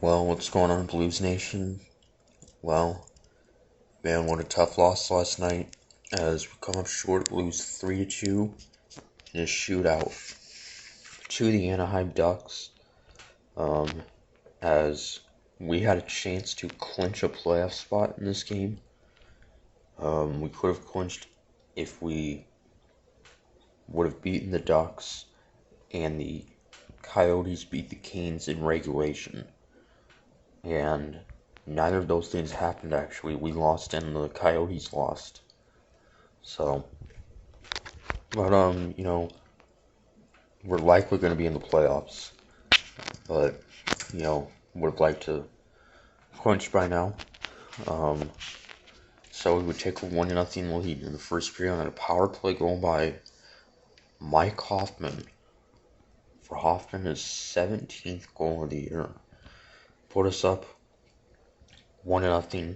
Well, what's going on, Blues Nation? Well, man, what a tough loss last night as we come up short, lose 3-2 in a shootout to the Anaheim Ducks. As we had a chance to clinch a playoff spot in this game. We could have clinched if we would have beaten the Ducks and the Coyotes beat the Canes in regulation. And neither of those things happened, actually. We lost and the Coyotes lost. So, but, we're likely going to be in the playoffs. But, would have liked to clinch by now. So we would take a 1-0 lead in the first period on a power play goal by Mike Hoffman. For Hoffman, his 17th goal of the year. Put us up 1-0,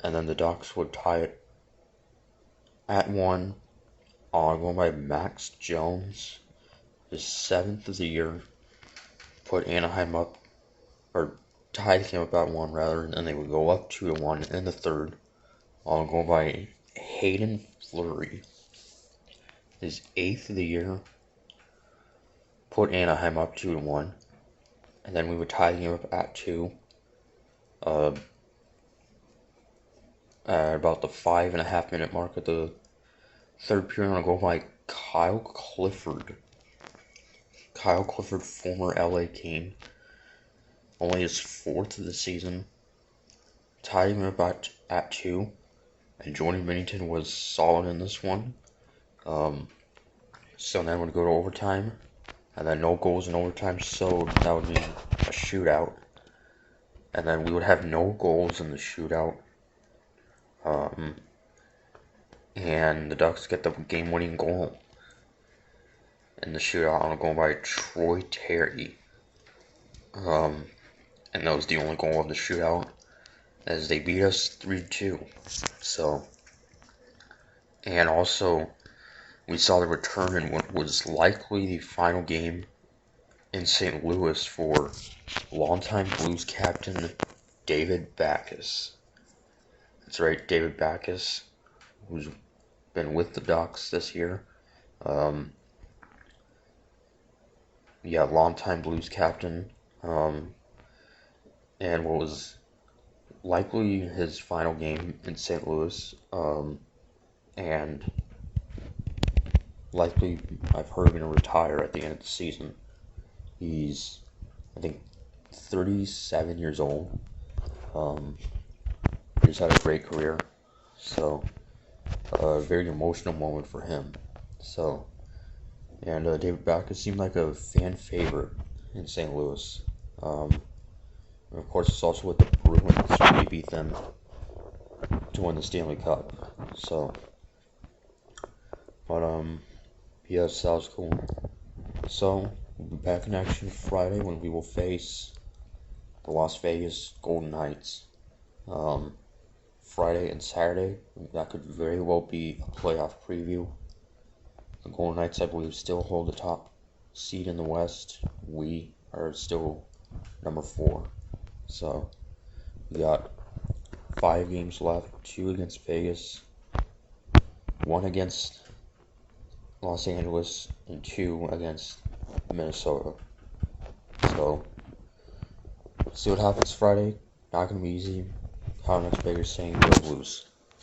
and then the Ducks would tie it at 1 on a goal by Max Jones, his 7th of the year. Put Anaheim up, or tied him up at 1 rather, and then they would go up 2-1 in the third on a goal by Hayden Fleury, his 8th of the year. Put Anaheim up 2-1, and then we would tie him up at 2. At about the 5.5-minute mark of the third period on a goal by Kyle Clifford. Kyle Clifford, former LA King, only his 4th of the season. Tied him up at 2, and Jordan Binnington was solid in this one. So then would go to overtime, and then no goals in overtime, so that would mean a shootout. And then we would have no goals in the shootout. And the Ducks get the game-winning goal in the shootout on a goal by Troy Terry. And that was the only goal of the shootout, as they beat us 3-2. So, and also, we saw the return in what was likely the final game in St. Louis for longtime Blues captain David Backes. That's right, David Backes, who's been with the Ducks this year. Longtime Blues captain. And what was likely his final game in St. Louis. And likely, I've heard, going to retire at the end of the season. He's, I think, 37 years old. He's had a great career. So, a very emotional moment for him. So, and David Backes seemed like a fan favorite in St. Louis. And of course, it's also with the Bruins. We beat them to win the Stanley Cup. So, but yes, that was cool. So, we'll be back in action Friday when we will face the Las Vegas Golden Knights. Friday and Saturday, that could very well be a playoff preview. The Golden Knights, I believe, still hold the top seed in the West. We are still number 4. So, we got 5 games left, 2 against Vegas, 1 against Los Angeles, and 2 against Minnesota. So, see what happens Friday. Not going to be easy. How much bigger saying, go Blues.